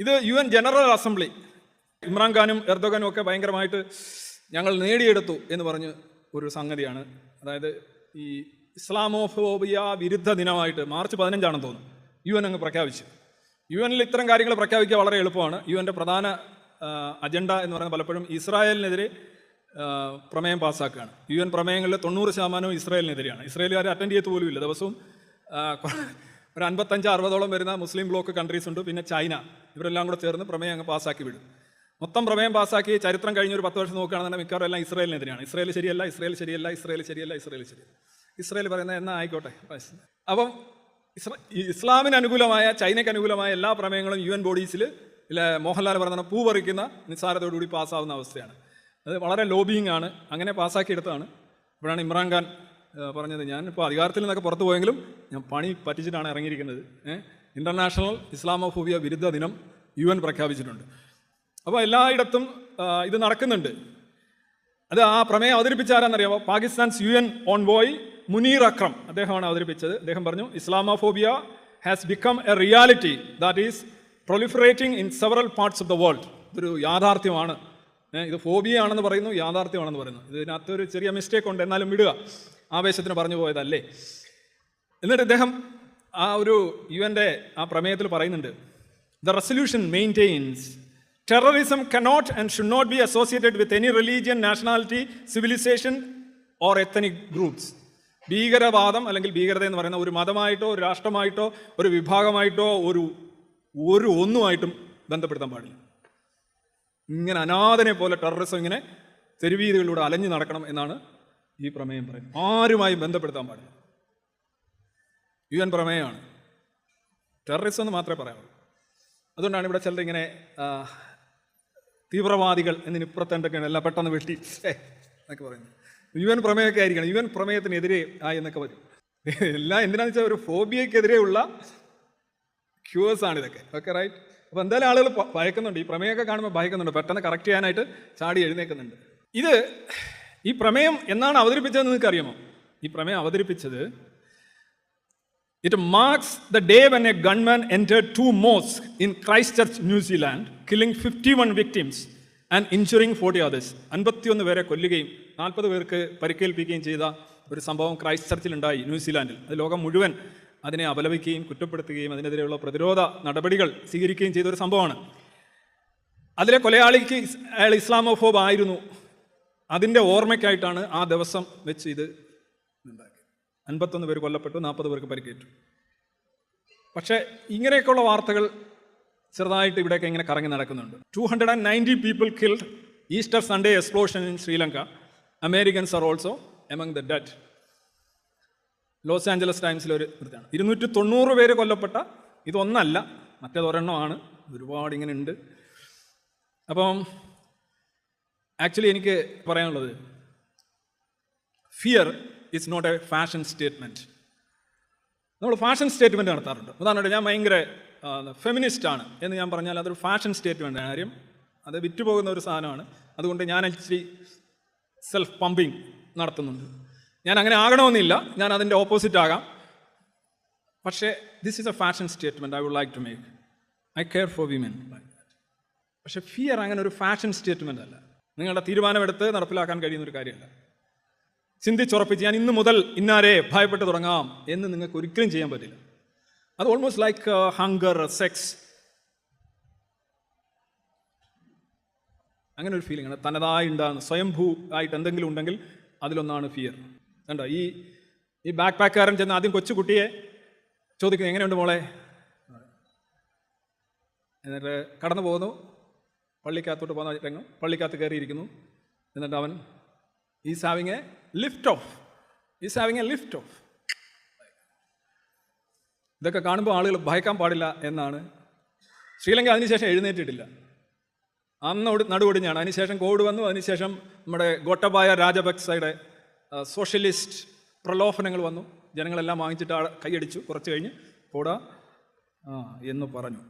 ഇത് UN general assembly ഇമ്രാൻഖാനും എർദോഗാനും ഒക്കെ ഭയങ്കരമായിട്ട് ഞങ്ങൾ നേടിയെടുത്തു എന്ന് പറഞ്ഞ് ഒരു സംഗതിയാണ്. അതായത് ഈ ഇസ്ലാമോഫോബിയ വിരുദ്ധ ദിനമായിട്ട് മാർച്ച് 15 തോന്നുന്നു UN അങ്ങ് പ്രഖ്യാപിച്ചു. UN ഇത്തരം കാര്യങ്ങൾ പ്രഖ്യാപിക്കുക വളരെ എളുപ്പമാണ്. UN പ്രധാന അജണ്ട എന്ന് പറയുന്നത് പലപ്പോഴും ഇസ്രായേലിനെതിരെ പ്രമേയം പാസ്സാക്കുകയാണ്. UN പ്രമേയങ്ങളിൽ 90% ഇസ്രായേലിനെതിരെയാണ്. ഇസ്രായേലുകാരെ അറ്റൻഡ് ചെയ്യത്ത് പോലും ഇല്ല. ദിവസവും ഒരു 55-60 വരുന്ന മുസ്ലിം ബ്ലോക്ക് കൺട്രീസ് ഉണ്ട്, പിന്നെ ചൈന, ഇവരെല്ലാം കൂടെ ചേർന്ന് പ്രമേയം അങ്ങ് പാസ്സാക്കി വിടും. മൊത്തം പ്രമേയം പാസ്സാക്കി ചരിത്രം കഴിഞ്ഞ ഒരു 10 വർഷം നോക്കുകയാണെന്നുണ്ടെങ്കിൽ മിക്കവാറും എല്ലാം ഇസ്രായേലിനെതിരെയാണ്. ഇസ്രായേൽ ശരിയല്ല, ഇസ്രായേൽ ശരിയല്ല, ഇസ്രായേൽ ശരിയല്ല, ഇസ്രായേൽ ശരിയല്ല. ഇസ്രായേൽ പറയുന്നത് എന്നാ ആയിക്കോട്ടെ. അപ്പം ഇസ്ലാമിന് അനുകൂലമായ, ചൈനയ്ക്ക് അനുകൂലമായ എല്ലാ പ്രമേയങ്ങളും UN ബോഡീസിൽ മോഹൻലാൽ പറഞ്ഞ പൂ പറിക്കുന്ന നിസ്സാരതയോടുകൂടി പാസ്സാവുന്ന അവസ്ഥയാണ്. അത് വളരെ ലോബിയിങ് ആണ്. അങ്ങനെ പാസ്സാക്കിയെടുത്താണ്. അപ്പോഴാണ് ഇമ്രാൻഖാൻ പറഞ്ഞത്, ഞാൻ ഇപ്പോൾ അധികാരത്തിൽ നിന്നൊക്കെ പുറത്തു പോയെങ്കിലും ഞാൻ പണി പറ്റിച്ചിട്ടാണ് ഇറങ്ങിയിരിക്കുന്നത്. ഇൻ്റർനാഷണൽ ഇസ്ലാമോഫോബിയ വിരുദ്ധ ദിനം UN പ്രഖ്യാപിച്ചിട്ടുണ്ട്. അപ്പോൾ എല്ലായിടത്തും ഇത് നടക്കുന്നുണ്ട്. അത് ആ പ്രമേയം അവതരിപ്പിച്ചാരാന്നറിയാമോ? പാകിസ്ഥാൻസ് UN ഓൺവോയ് മുനീർ അക്രം, അദ്ദേഹമാണ് അവതരിപ്പിച്ചത്. അദ്ദേഹം പറഞ്ഞു, Islamophobia has become a reality that is proliferating in several parts of the world. ഇതൊരു യാഥാർത്ഥ്യമാണ്. ഇത് ഫോബിയ ആണെന്ന് പറയുന്നു, യാഥാർത്ഥ്യമാണെന്ന് പറയുന്നു. ഇതിനകത്തൊരു ചെറിയ മിസ്റ്റേക്ക് ഉണ്ട്, എന്നാലും വിടുക, ആവേശത്തിന് പറഞ്ഞു പോയതല്ലേ. എന്നിട്ട് ഇദ്ദേഹം ആ ഒരു UN ആ പ്രമേയത്തിൽ പറയുന്നുണ്ട്, the resolution maintains terrorism cannot and should not be associated with any religion, nationality, civilization or ethnic groups. ഭീകരവാദം അല്ലെങ്കിൽ ഭീകരത എന്ന് പറയുന്ന ഒരു മതമായിട്ടോ ഒരു രാഷ്ട്രമായിട്ടോ ഒരു വിഭാഗമായിട്ടോ ഒരു ഒന്നുമായിട്ടും ബന്ധപ്പെടുത്താൻ പാടില്ല. ഇങ്ങനെ അനാഥനെ പോലെ ടെററിസം ഇങ്ങനെ തെരുവീതികളിലൂടെ അലഞ്ഞു നടക്കണം എന്നാണ് ഈ പ്രമേയം പറയുന്നത്. ആരുമായും ബന്ധപ്പെടുത്താൻ പാടില്ല. UN പ്രമേയമാണ്. ടെററിസം എന്ന് മാത്രമേ പറയാവുള്ളൂ. അതുകൊണ്ടാണ് ഇവിടെ ചിലർ ഇങ്ങനെ തീവ്രവാദികൾ എന്നതിനിപ്പുറത്ത് എന്തൊക്കെയാണ് എല്ലാം പെട്ടെന്ന് വെട്ടി എന്നൊക്കെ പറയുന്നത്. UN പ്രമേയമൊക്കെ ആയിരിക്കണം. UN പ്രമേയത്തിനെതിരെ എന്നൊക്കെ വരും. എല്ലാം എന്തിനാന്ന് വെച്ചാൽ ഒരു ഫോബിയക്കെതിരെയുള്ള ക്യൂവേഴ്സാണ് ഇതൊക്കെ. Okay, right. അപ്പോൾ എന്തായാലും ആളുകൾ ഭയക്കുന്നുണ്ട്. ഈ പ്രമേയമൊക്കെ കാണുമ്പോൾ ഭയക്കുന്നുണ്ട്. പെട്ടെന്ന് കറക്റ്റ് ചെയ്യാനായിട്ട് ചാടി എഴുന്നേൽക്കുന്നുണ്ട്. ഈ പ്രമേയം എന്നാണ് അവതരിപ്പിച്ചതെന്ന് നിങ്ങൾക്ക് അറിയാമോ? ഈ പ്രമേയം അവതരിപ്പിച്ചത് It marks the day when a gunman entered 2 mosques in Christchurch, New Zealand, killing 51 victims and injuring 40 others. 51 പേരെ കൊല്ലുകയും 40 പേർക്ക് പരിക്കേൽപ്പിക്കുകയും ചെയ്ത ഒരു സംഭവം ക്രൈസ്റ്റ് ചർച്ചിലുണ്ടായി ന്യൂസിലാൻഡിൽ. അത് ലോകം മുഴുവൻ അതിനെ അപലപിക്കുകയും കുറ്റപ്പെടുത്തുകയും അതിനെതിരെയുള്ള പ്രതിരോധ നടപടികൾ സ്വീകരിക്കുകയും ചെയ്ത ഒരു സംഭവമാണ്. അതിലെ കൊലയാളിക്ക് അയാൾ ഇസ്ലാമോഫോബ് ആയിരുന്നു. അതിൻ്റെ ഓർമ്മയ്ക്കായിട്ടാണ് ആ ദിവസം വെച്ച് ഇത് ഉണ്ടാക്കി. 51 പേര് കൊല്ലപ്പെട്ടു, 40 പേർക്ക് പരിക്കേറ്റു. പക്ഷേ ഇങ്ങനെയൊക്കെയുള്ള വാർത്തകൾ ചെറുതായിട്ട് ഇവിടെയൊക്കെ ഇങ്ങനെ കറങ്ങി നടക്കുന്നുണ്ട്. 290 people killed Easter Sunday explosion in Sri Lanka. Americans are also among the dead. Los Angeles ടൈംസിലൊരു വൃത്തിയാണ്. 290 പേര് കൊല്ലപ്പെട്ട ഇതൊന്നല്ല, മറ്റേതൊരെണ്ണമാണ്. ഒരുപാട് ഇങ്ങനെ ഉണ്ട്. അപ്പം ആക്ച്വലി എനിക്ക് പറയാനുള്ളത്, fear it's not a fashion statement. നമ്മൾ ഫാഷൻ സ്റ്റേറ്റ്മെൻറ്റ് നടത്താറുണ്ട്. ഉദാഹരണമായിട്ട് ഞാൻ ഭയങ്കര ഫെമിനിസ്റ്റാണ് എന്ന് ഞാൻ പറഞ്ഞാൽ അതൊരു ഫാഷൻ സ്റ്റേറ്റ്മെൻറ്റാണ്. കാര്യം അത് വിറ്റുപോകുന്ന ഒരു സാധനമാണ്. അതുകൊണ്ട് ഞാൻ ഇച്ചിരി സെൽഫ് പമ്പിങ് നടത്തുന്നുണ്ട്. ഞാൻ അങ്ങനെ ആകണമെന്നില്ല, ഞാൻ അതിൻ്റെ ഓപ്പോസിറ്റ് ആകാം. പക്ഷേ this is a fashion statement I would like to make. I care for women like that. പക്ഷേ ഫിയർ അങ്ങനെ ഒരു ഫാഷൻ സ്റ്റേറ്റ്മെൻ്റ് അല്ല. നിങ്ങളുടെ തീരുമാനമെടുത്ത് നടപ്പിലാക്കാൻ കഴിയുന്ന ഒരു കാര്യമല്ല. ചിന്തിച്ചുറപ്പിച്ച് ഞാൻ ഇന്ന് മുതൽ ഇന്നാരെ ഭയപ്പെട്ട് തുടങ്ങാം എന്ന് നിങ്ങൾക്ക് ഒരിക്കലും ചെയ്യാൻ പറ്റില്ല. അത് ഓൾമോസ്റ്റ് ലൈക്ക് ഹങ്കർ, സെക്സ്, അങ്ങനെ ഒരു ഫീലിംഗ് ആണ്. തനതായി ഉണ്ടാകുന്ന സ്വയംഭൂ ആയിട്ട് എന്തെങ്കിലും ഉണ്ടെങ്കിൽ അതിലൊന്നാണ് ഫിയർ. കണ്ടോ, ഈ ബാക്ക് പാക്കുകാരൻ ചെന്ന് ആദ്യം കൊച്ചുകുട്ടിയെ ചോദിക്കുന്നു, എങ്ങനെയുണ്ട് മോളെ? എന്നിട്ട് കടന്നു പോകുന്നു, പള്ളിക്കകത്തോട്ട് പോകുന്ന രംഗം, പള്ളിക്കകത്ത് കയറിയിരിക്കുന്നു. എന്നിട്ട് അവൻ is having A lift of. ഇതൊക്കെ കാണുമ്പോൾ ആളുകൾ ഭയക്കാൻ പാടില്ല എന്നാണ്. ശ്രീലങ്ക അതിനുശേഷം എഴുന്നേറ്റിട്ടില്ല. അന്ന് നടുവൊടിഞ്ഞാണ്. അതിനുശേഷം കോവിഡ് വന്നു. അതിനുശേഷം നമ്മുടെ ഗോട്ടബായ രാജപക്സയുടെ സോഷ്യലിസ്റ്റ് പ്രലോഭനങ്ങൾ വന്നു. ജനങ്ങളെല്ലാം വാങ്ങിച്ചിട്ട് കൈയടിച്ചു. കുറച്ച് കഴിഞ്ഞ് പോടാ എന്ന് പറഞ്ഞു.